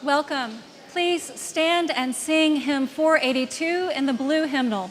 Welcome. Please stand and sing hymn 482 in the blue hymnal.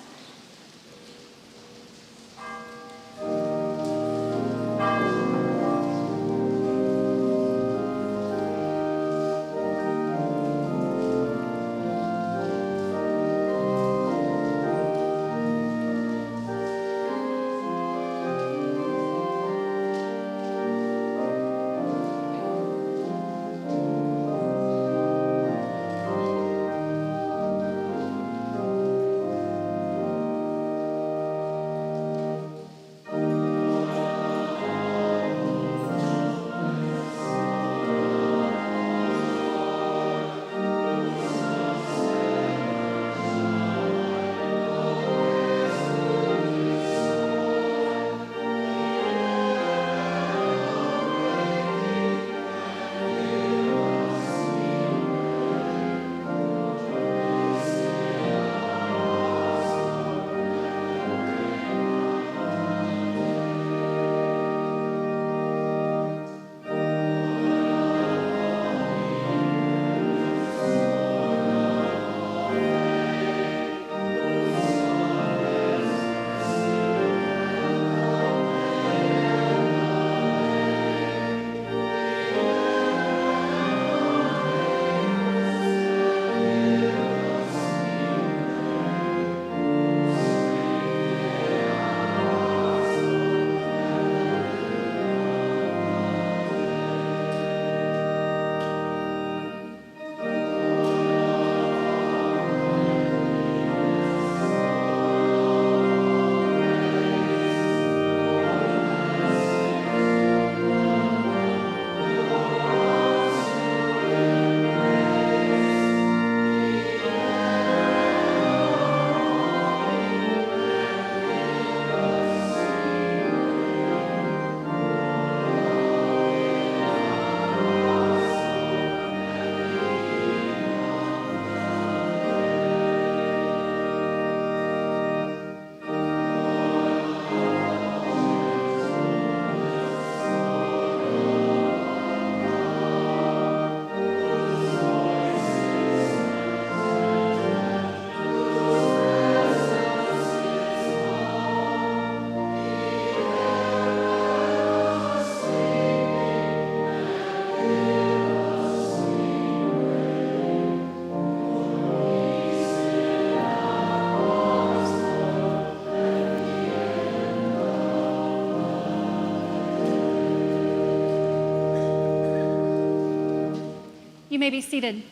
You may be seated.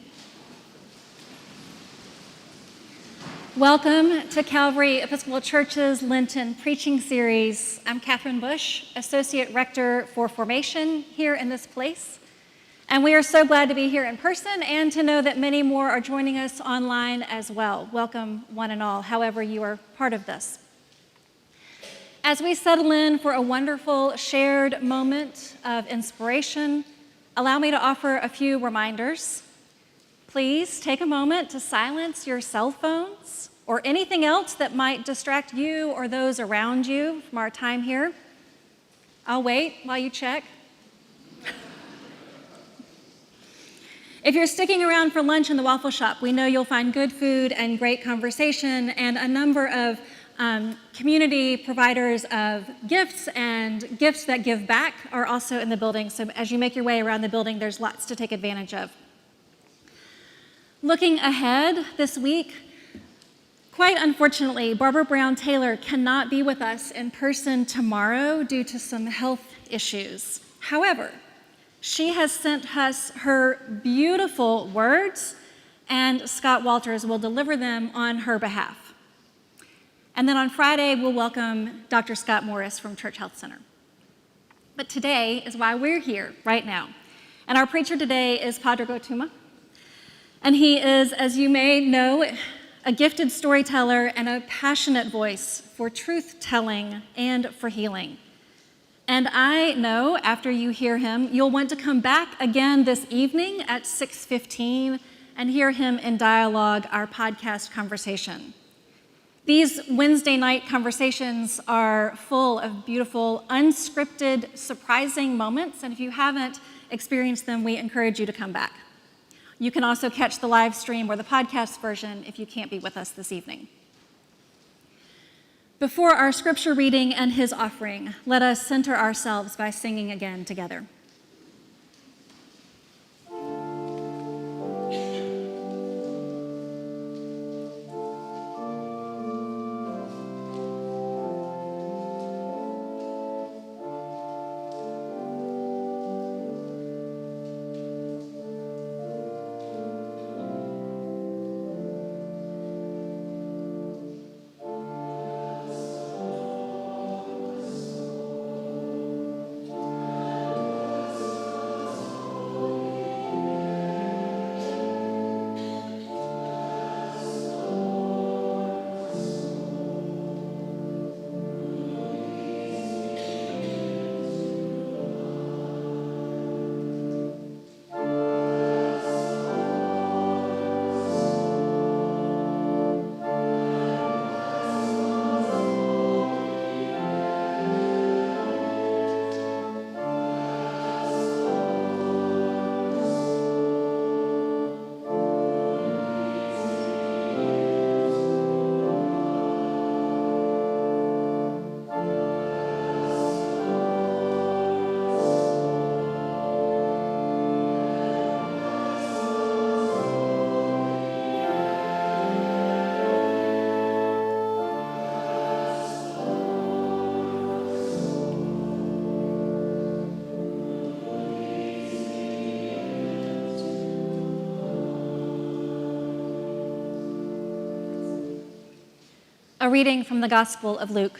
Welcome to Calvary Episcopal Church's Lenten Preaching Series. I'm Catherine Bush, Associate Rector for Formation here in this place. And we are so glad to be here in person and to know that many more are joining us online as well. Welcome, one and all, however you are part of this. As we settle in for a wonderful shared moment of inspiration, allow me to offer a few reminders. Please take a moment to silence your cell phones or anything else that might distract you or those around you from our time here. I'll wait while you check. If you're sticking around for lunch in the waffle shop, we know you'll find good food and great conversation and a number of community providers of gifts and gifts that give back are also in the building. So as you make your way around the building, there's lots to take advantage of. Looking ahead this week, quite unfortunately, Barbara Brown Taylor cannot be with us in person tomorrow due to some health issues. However, she has sent us her beautiful words, and Scott Walters will deliver them on her behalf. And then on Friday, we'll welcome Dr. Scott Morris from Church Health Center. But today is why we're here right now. And our preacher today is Padre Gotuma. And he is, as you may know, a gifted storyteller and a passionate voice for truth-telling and for healing. And I know after you hear him, you'll want to come back again this evening at 6:15 and hear him in dialogue, our podcast conversation. These Wednesday night conversations are full of beautiful, unscripted, surprising moments, and if you haven't experienced them, we encourage you to come back. You can also catch the live stream or the podcast version if you can't be with us this evening. Before our scripture reading and his offering, let us center ourselves by singing again together. A reading from the Gospel of Luke.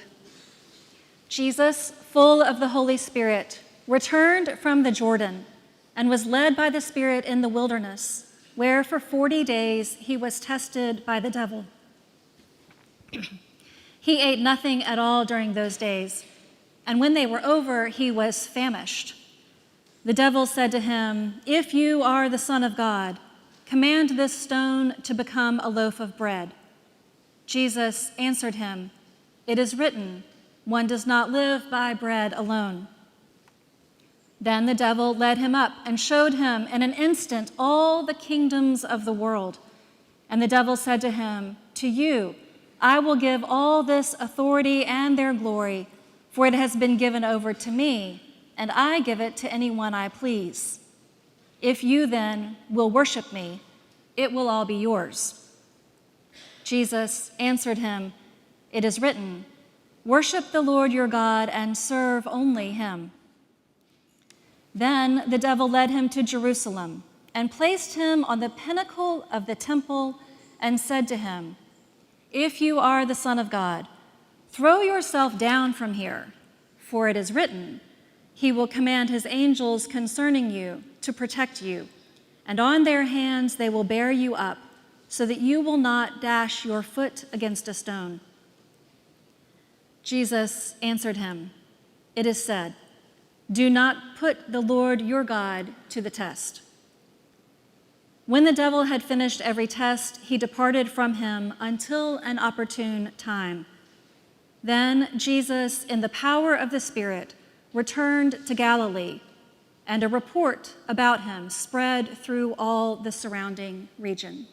Jesus, full of the Holy Spirit, returned from the Jordan and was led by the Spirit in the wilderness, where for 40 days he was tested by the devil. He ate nothing at all during those days, and when they were over, he was famished. The devil said to him, "If you are the Son of God, command this stone to become a loaf of bread." Jesus answered him, "It is written, one does not live by bread alone." Then the devil led him up and showed him in an instant all the kingdoms of the world. And the devil said to him, "To you I will give all this authority and their glory, for it has been given over to me, and I give it to anyone I please. If you then will worship me, it will all be yours." Jesus answered him, "It is written, worship the Lord your God and serve only him." Then the devil led him to Jerusalem and placed him on the pinnacle of the temple and said to him, "If you are the Son of God, throw yourself down from here, for it is written, he will command his angels concerning you to protect you, and on their hands they will bear you up, so that you will not dash your foot against a stone." Jesus answered him, "It is said, do not put the Lord your God to the test." When the devil had finished every test, he departed from him until an opportune time. Then Jesus, in the power of the Spirit, returned to Galilee, and a report about him spread through all the surrounding region.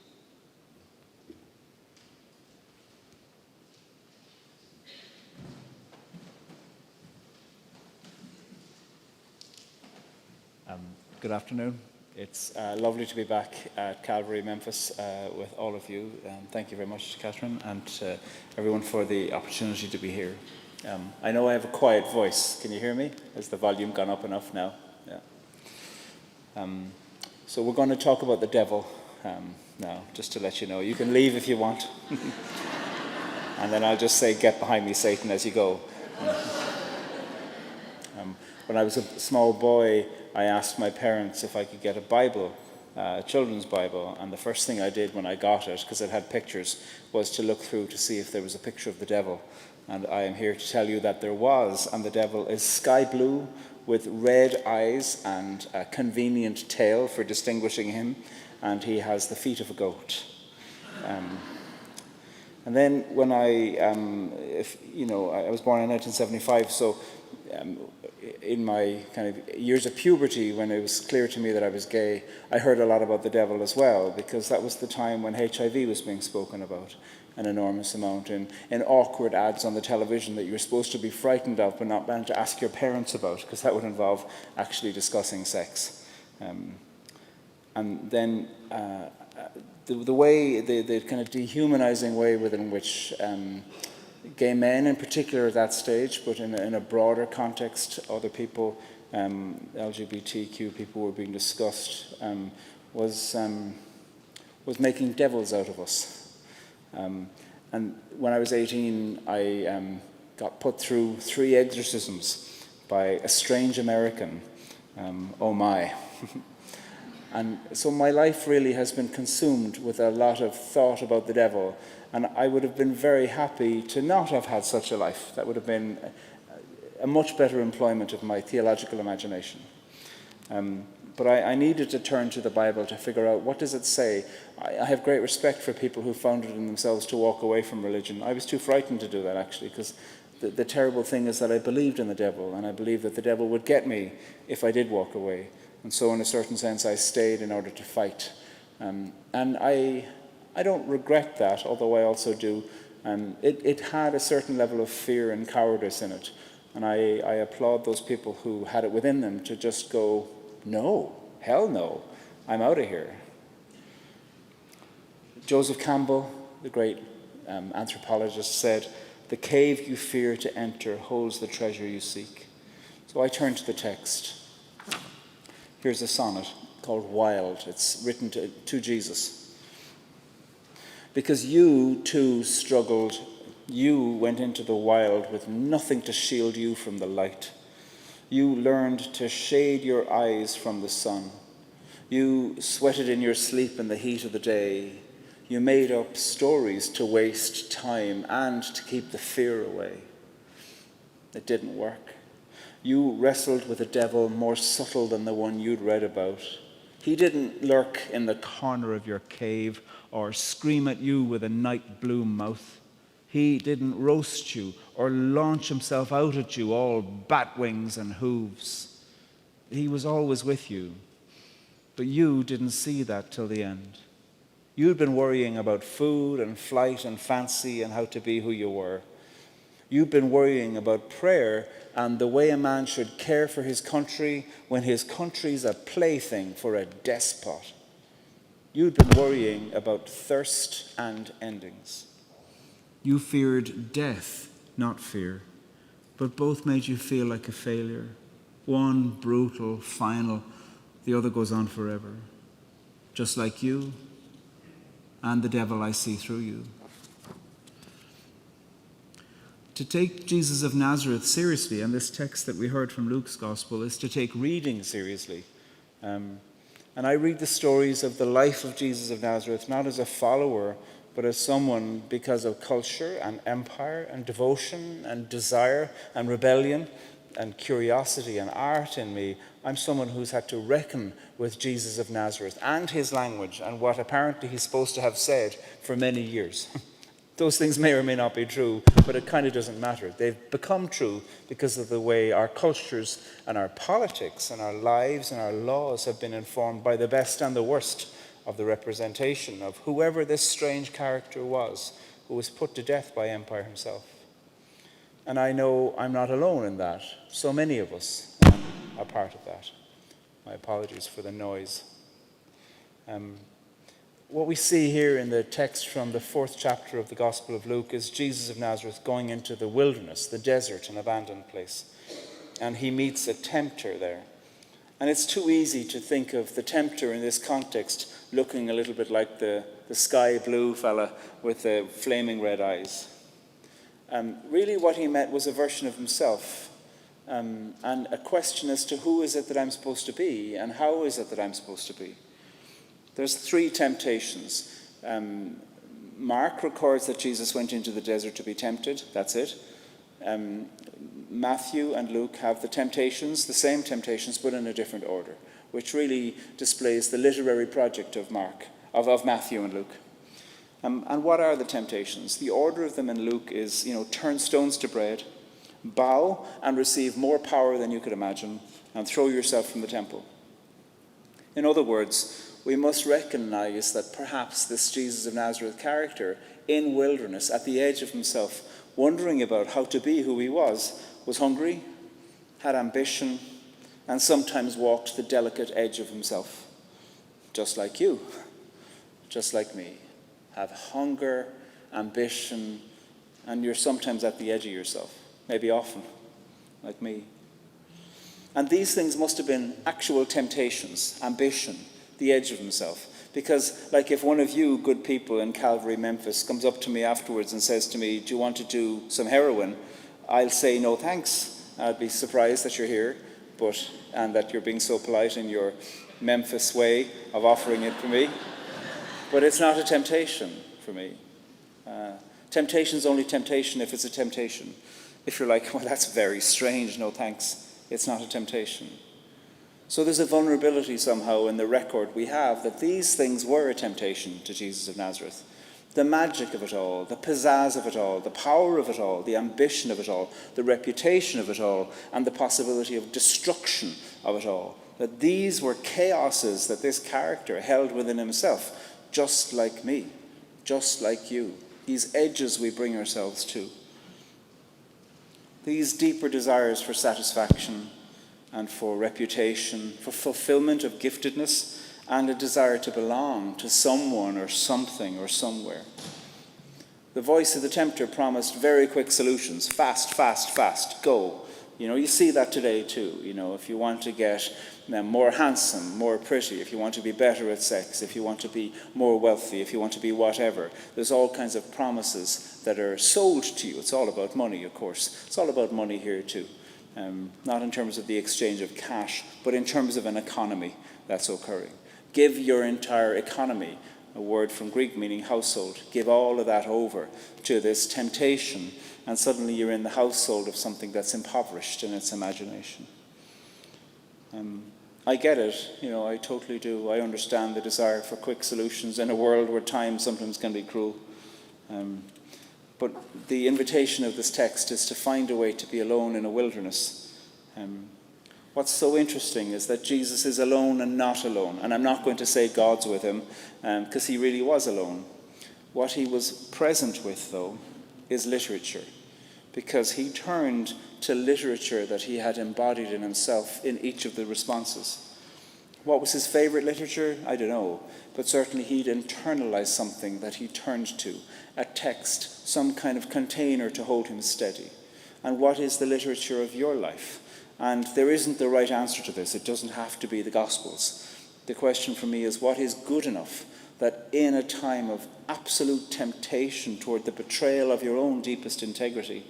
Good afternoon. It's lovely to be back at Calvary, Memphis, with all of you. Thank you very much, Catherine, and everyone for the opportunity to be here. I know I have a quiet voice. Can you hear me? Has the volume gone up enough now? Yeah. So we're going to talk about the devil now, just to let you know. You can leave if you want. And then I'll just say, "Get behind me, Satan," as you go. When I was a small boy, I asked my parents if I could get a Bible, a children's Bible, and the first thing I did when I got it, because it had pictures, was to look through to see if there was a picture of the devil. And I am here to tell you that there was, and the devil is sky blue with red eyes and a convenient tail for distinguishing him, and he has the feet of a goat. And then when I was born in 1975, so in my kind of years of puberty, when it was clear to me that I was gay, I heard a lot about the devil as well, because that was the time when HIV was being spoken about an enormous amount in awkward ads on the television that you were supposed to be frightened of but not meant to ask your parents about, because that would involve actually discussing sex. And then the kind of dehumanizing way within which gay men in particular at that stage, but in a broader context, other people, LGBTQ people were being discussed, was making devils out of us. And when I was 18, I got put through 3 exorcisms by a strange American. Oh my. And so my life really has been consumed with a lot of thought about the devil. And I would have been very happy to not have had such a life. That would have been a much better employment of my theological imagination. But I needed to turn to the Bible to figure out, what does it say? I have great respect for people who found it in themselves to walk away from religion. I was too frightened to do that, actually, because the terrible thing is that I believed in the devil, and I believed that the devil would get me if I did walk away. And so in a certain sense, I stayed in order to fight. And I don't regret that, although I also do. It had a certain level of fear and cowardice in it. And I applaud those people who had it within them to just go, no, hell no, I'm out of here. Joseph Campbell, the great anthropologist, said, "The cave you fear to enter holds the treasure you seek." So I turn to the text. Here's a sonnet called Wild. It's written to Jesus. Because you too struggled, you went into the wild with nothing to shield you from the light. You learned to shade your eyes from the sun. You sweated in your sleep in the heat of the day. You made up stories to waste time and to keep the fear away. It didn't work. You wrestled with a devil more subtle than the one you'd read about. He didn't lurk in the corner of your cave or scream at you with a night blue mouth. He didn't roast you or launch himself out at you all bat wings and hooves. He was always with you, but you didn't see that till the end. You'd been worrying about food and flight and fancy and how to be who you were. You'd been worrying about prayer and the way a man should care for his country when his country's a plaything for a despot. You'd been worrying about thirst and endings. You feared death, not fear, but both made you feel like a failure. One brutal, final, the other goes on forever. Just like you and the devil I see through you. To take Jesus of Nazareth seriously, and this text that we heard from Luke's Gospel, is to take reading seriously. And I read the stories of the life of Jesus of Nazareth not as a follower, but as someone, because of culture and empire and devotion and desire and rebellion and curiosity and art in me, I'm someone who's had to reckon with Jesus of Nazareth and his language and what apparently he's supposed to have said for many years. Those things may or may not be true, but it kind of doesn't matter. They've become true because of the way our cultures and our politics and our lives and our laws have been informed by the best and the worst of the representation of whoever this strange character was who was put to death by empire himself. And I know I'm not alone in that. So many of us are part of that. My apologies for the noise. What we see here in the text from the 4th chapter of the Gospel of Luke is Jesus of Nazareth going into the wilderness, the desert, an abandoned place. And he meets a tempter there. And it's too easy to think of the tempter in this context looking a little bit like the sky blue fella with the flaming red eyes. Really what he met was a version of himself, and a question as to who is it that I'm supposed to be and how is it that I'm supposed to be. There's 3 temptations. Mark records that Jesus went into the desert to be tempted. That's it. Matthew and Luke have the temptations, the same temptations, but in a different order, which really displays the literary project of Matthew and Luke. And what are the temptations? The order of them in Luke is, turn stones to bread, bow and receive more power than you could imagine, and throw yourself from the temple. In other words, we must recognize that perhaps this Jesus of Nazareth character in wilderness, at the edge of himself, wondering about how to be who he was hungry, had ambition, and sometimes walked the delicate edge of himself. Just like you, just like me. Have hunger, ambition, and you're sometimes at the edge of yourself. Maybe often, like me. And these things must have been actual temptations, ambition, the edge of himself. Because, like, if one of you good people in Calvary, Memphis, comes up to me afterwards and says to me, do you want to do some heroin? I'll say no thanks. I'd be surprised that you're here, and that you're being so polite in your Memphis way of offering it for me. But it's not a temptation for me. Temptation's only temptation if it's a temptation. If you're like, well, that's very strange, no thanks. It's not a temptation. So there's a vulnerability somehow in the record we have that these things were a temptation to Jesus of Nazareth. The magic of it all, the pizzazz of it all, the power of it all, the ambition of it all, the reputation of it all, and the possibility of destruction of it all. That these were chaoses that this character held within himself, just like me, just like you. These edges we bring ourselves to. These deeper desires for satisfaction and for reputation, for fulfillment of giftedness, and a desire to belong to someone or something or somewhere. The voice of the tempter promised very quick solutions. Fast, fast, fast, go. You see that today too. If you want to get more handsome, more pretty, if you want to be better at sex, if you want to be more wealthy, if you want to be whatever, there's all kinds of promises that are sold to you. It's all about money, of course. It's all about money here too. Not in terms of the exchange of cash, but in terms of an economy that's occurring. Give your entire economy, a word from Greek meaning household, give all of that over to this temptation, and suddenly you're in the household of something that's impoverished in its imagination. I get it, I totally do. I understand the desire for quick solutions in a world where time sometimes can be cruel. But the invitation of this text is to find a way to be alone in a wilderness. What's so interesting is that Jesus is alone and not alone. And I'm not going to say God's with him, because he really was alone. What he was present with, though, is literature. Because he turned to literature that he had embodied in himself in each of the responses. What was his favorite literature? I don't know. But certainly he'd internalized something that he turned to, a text, some kind of container to hold him steady. And what is the literature of your life? And there isn't the right answer to this. It doesn't have to be the Gospels. The question for me is, what is good enough that in a time of absolute temptation toward the betrayal of your own deepest integrity,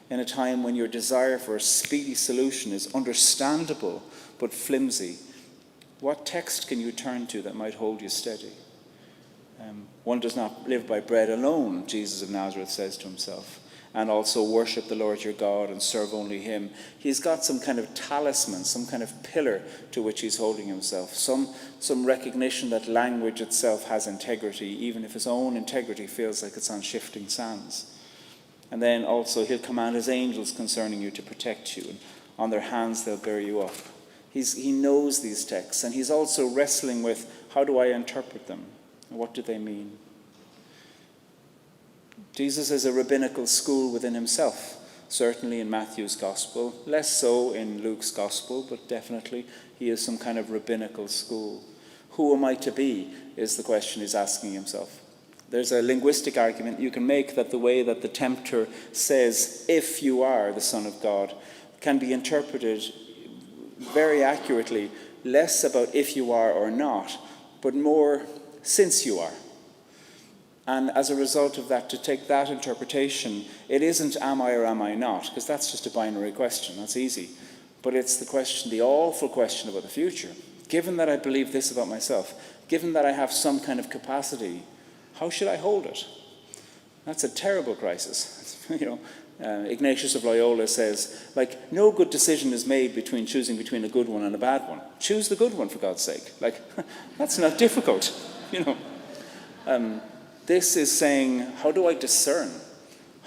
in a time when your desire for a speedy solution is understandable but flimsy, what text can you turn to that might hold you steady? One does not live by bread alone, Jesus of Nazareth says to himself, and also worship the Lord your God and serve only him. He's got some kind of talisman, some kind of pillar to which he's holding himself, some recognition that language itself has integrity, even if his own integrity feels like it's on shifting sands. And then also he'll command his angels concerning you to protect you, and on their hands they'll bear you up. He knows these texts, and he's also wrestling with, how do I interpret them? And what do they mean? Jesus is a rabbinical school within himself, certainly in Matthew's Gospel, less so in Luke's Gospel, but definitely he is some kind of rabbinical school. Who am I to be, is the question he's asking himself. There's a linguistic argument you can make that the way that the tempter says, if you are the Son of God, can be interpreted very accurately, less about if you are or not, but more since you are. And as a result of that, to take that interpretation, it isn't am I or am I not, because that's just a binary question, that's easy. But it's the question, the awful question about the future. Given that I believe this about myself, given that I have some kind of capacity, how should I hold it? That's a terrible crisis. Ignatius of Loyola says, no good decision is made between choosing between a good one and a bad one. Choose the good one, for God's sake. That's not difficult, This is saying, how do I discern?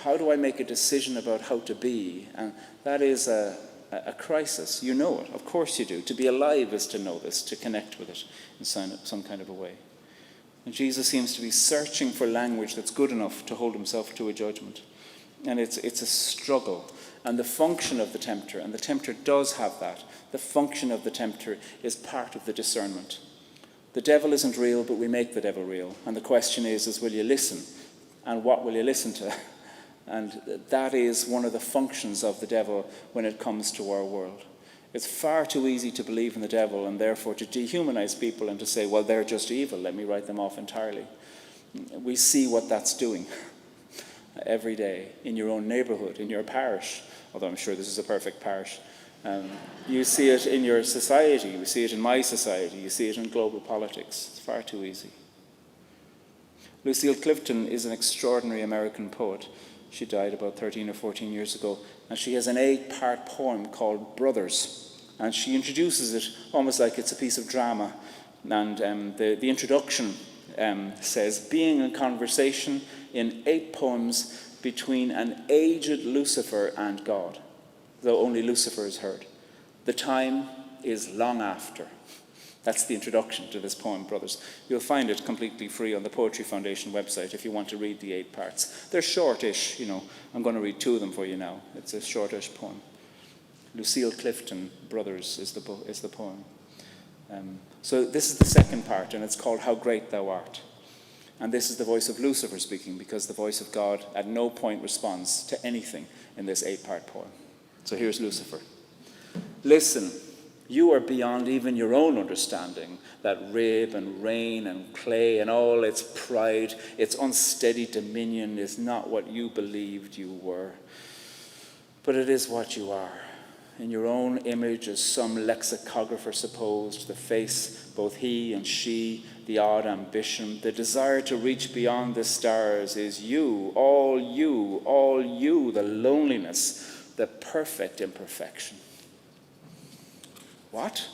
How do I make a decision about how to be? And that is a crisis. You know it. Of course you do. To be alive is to know this, to connect with it in some kind of a way. And Jesus seems to be searching for language that's good enough to hold himself to a judgment. And it's a struggle. And the function of the tempter, and the tempter does have that, the function of the tempter is part of the discernment. The devil isn't real, but we make the devil real. And the question is will you listen? And what will you listen to? And that is one of the functions of the devil when it comes to our world. It's far too easy to believe in the devil and therefore to dehumanize people and to say, well, they're just evil, let me write them off entirely. We see what that's doing every day in your own neighborhood, in your parish, although I'm sure this is a perfect parish. You see it in your society, you see it in my society, you see it in global politics. It's far too easy. Lucille Clifton is an extraordinary American poet. She died about 13 or 14 years ago, and she has an 8-part poem called Brothers, and she introduces it almost like it's a piece of drama. And the introduction says, being in conversation in 8 poems between an aged Lucifer and God, though only Lucifer is heard. The time is long after. That's the introduction to this poem, Brothers. You'll find it completely free on the Poetry Foundation website if you want to read the 8 parts. They're shortish, I'm going to read 2 of them for you now. It's a shortish poem. Lucille Clifton, Brothers, is the poem. So this is the second part, and it's called How Great Thou Art. And this is the voice of Lucifer speaking, because the voice of God at no point responds to anything in this 8-part poem. So here's Lucifer. Listen. You are beyond even your own understanding, that rib and rain and clay and all its pride, its unsteady dominion is not what you believed you were. But it is what you are. In your own image, as some lexicographer supposed, the face, both he and she, the odd ambition, the desire to reach beyond the stars is you, the loneliness, the perfect imperfection. What?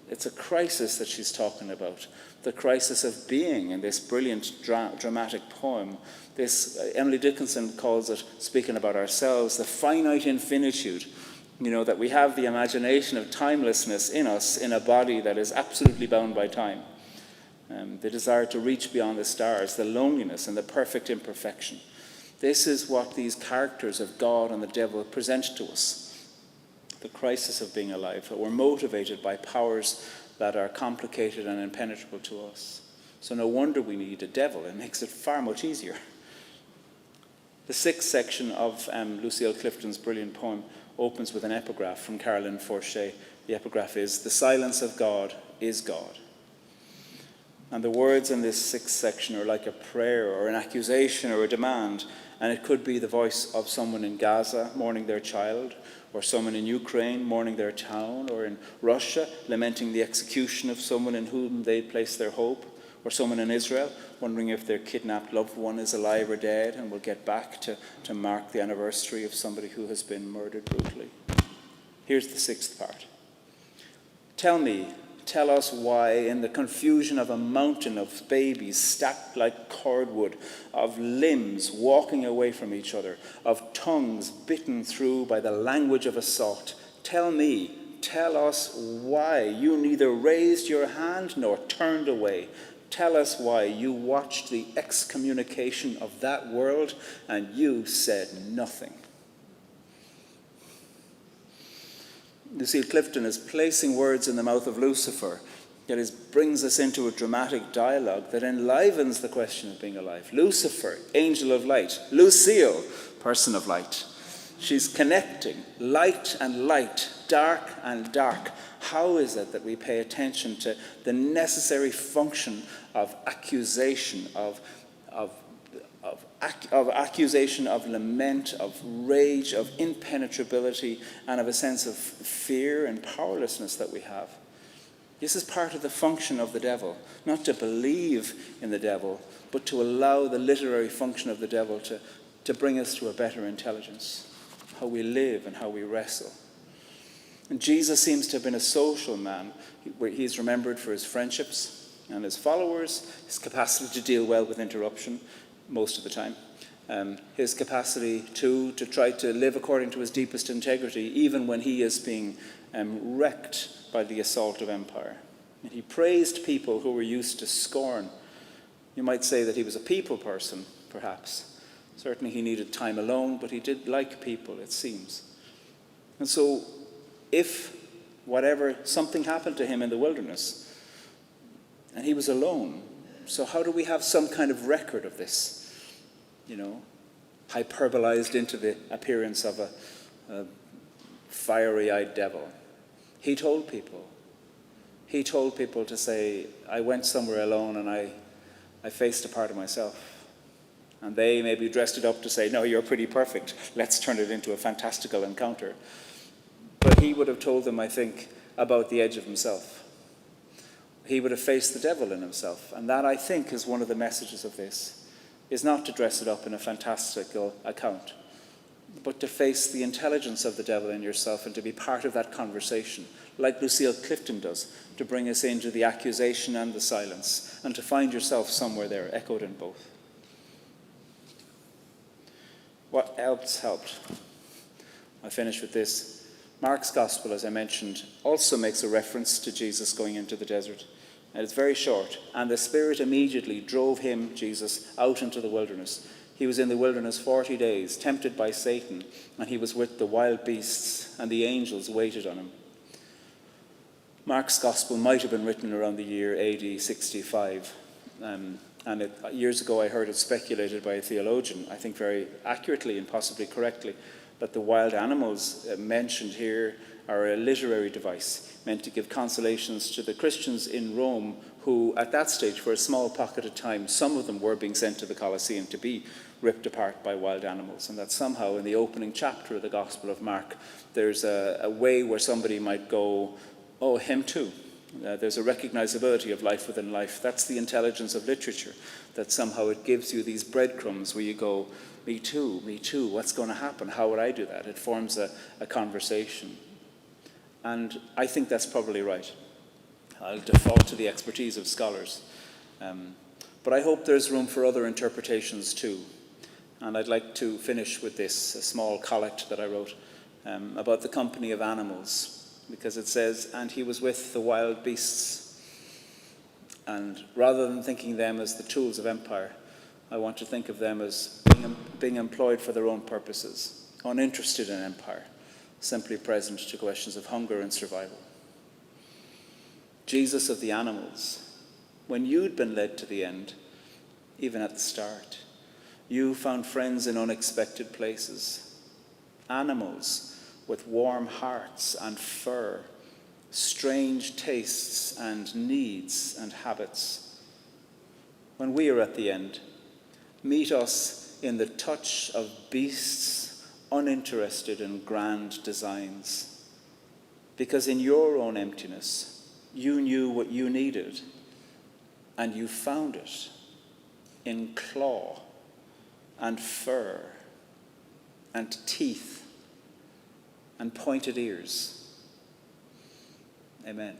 It's a crisis that she's talking about. The crisis of being in this brilliant dramatic poem. This, Emily Dickinson calls it, speaking about ourselves, the finite infinitude. That we have the imagination of timelessness in us in a body that is absolutely bound by time. The desire to reach beyond the stars, the loneliness and the perfect imperfection. This is what these characters of God and the devil present to us. The crisis of being alive, that we're motivated by powers that are complicated and impenetrable to us. So no wonder we need a devil. It makes it far much easier. The 6th section of Lucille Clifton's brilliant poem opens with an epigraph from Caroline Forche. The epigraph is, "The silence of God is God." And the words in this 6th section are like a prayer or an accusation or a demand, and it could be the voice of someone in Gaza mourning their child, or someone in Ukraine mourning their town, or in Russia lamenting the execution of someone in whom they place their hope, or someone in Israel wondering if their kidnapped loved one is alive or dead and will get back to mark the anniversary of somebody who has been murdered brutally. Here's the 6th part. Tell us why, in the confusion of a mountain of babies stacked like cordwood, of limbs walking away from each other, of tongues bitten through by the language of assault, tell us why you neither raised your hand nor turned away. Tell us why you watched the excommunication of that world and you said nothing. Lucille Clifton is placing words in the mouth of Lucifer that brings us into a dramatic dialogue that enlivens the question of being alive. Lucifer, angel of light. Lucille, person of light. She's connecting light and light, dark and dark. How is it that we pay attention to the necessary function of accusation, of accusation, of lament, of rage, of impenetrability, and of a sense of fear and powerlessness that we have? This is part of the function of the devil, not to believe in the devil, but to allow the literary function of the devil to bring us to a better intelligence, how we live and how we wrestle. And Jesus seems to have been a social man. He's remembered for his friendships and his followers, his capacity to deal well with interruption most of the time, his capacity to try to live according to his deepest integrity, even when he is being wrecked by the assault of empire. And he praised people who were used to scorn. You might say that he was a people person, perhaps. Certainly he needed time alone, but he did like people, it seems. And so if something happened to him in the wilderness, and he was alone, so how do we have some kind of record of this? Hyperbolized into the appearance of a fiery-eyed devil. He told people to say, I went somewhere alone and I faced a part of myself. And they maybe dressed it up to say, no, you're pretty perfect. Let's turn it into a fantastical encounter. But he would have told them, I think, about the edge of himself. He would have faced the devil in himself. And that, I think, is one of the messages of this, is not to dress it up in a fantastical account, but to face the intelligence of the devil in yourself and to be part of that conversation, like Lucille Clifton does, to bring us into the accusation and the silence, and to find yourself somewhere there, echoed in both. What else helped? I'll finish with this. Mark's gospel, as I mentioned, also makes a reference to Jesus going into the desert. And it's very short. And the Spirit immediately drove him, Jesus, out into the wilderness. He was in the wilderness 40 days, tempted by Satan, and he was with the wild beasts, and the angels waited on him. Mark's gospel might have been written around the year AD 65. Years ago I heard it speculated by a theologian, I think very accurately and possibly correctly, that the wild animals mentioned here are a literary device meant to give consolations to the Christians in Rome who, at that stage, for a small pocket of time, some of them were being sent to the Colosseum to be ripped apart by wild animals. And that somehow in the opening chapter of the Gospel of Mark, there's a way where somebody might go, oh, him too. There's a recognizability of life within life. That's the intelligence of literature, that somehow it gives you these breadcrumbs where you go, me too, what's going to happen? How would I do that? It forms a conversation. And I think that's probably right. I'll default to the expertise of scholars. But I hope there's room for other interpretations too. And I'd like to finish with this, a small collect that I wrote about the company of animals. Because it says, and he was with the wild beasts. And rather than thinking them as the tools of empire, I want to think of them as being employed for their own purposes, uninterested in empire, simply present to questions of hunger and survival. Jesus of the animals, when you'd been led to the end, even at the start, you found friends in unexpected places. Animals with warm hearts and fur, strange tastes and needs and habits. When we are at the end, meet us in the touch of beasts uninterested in grand designs. Because in your own emptiness, you knew what you needed, and you found it in claw and fur and teeth and pointed ears. Amen.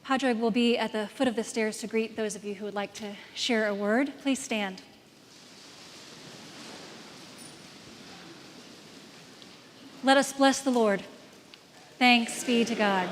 Padraig will be at the foot of the stairs to greet those of you who would like to share a word. Please stand. Let us bless the Lord. Thanks be to God.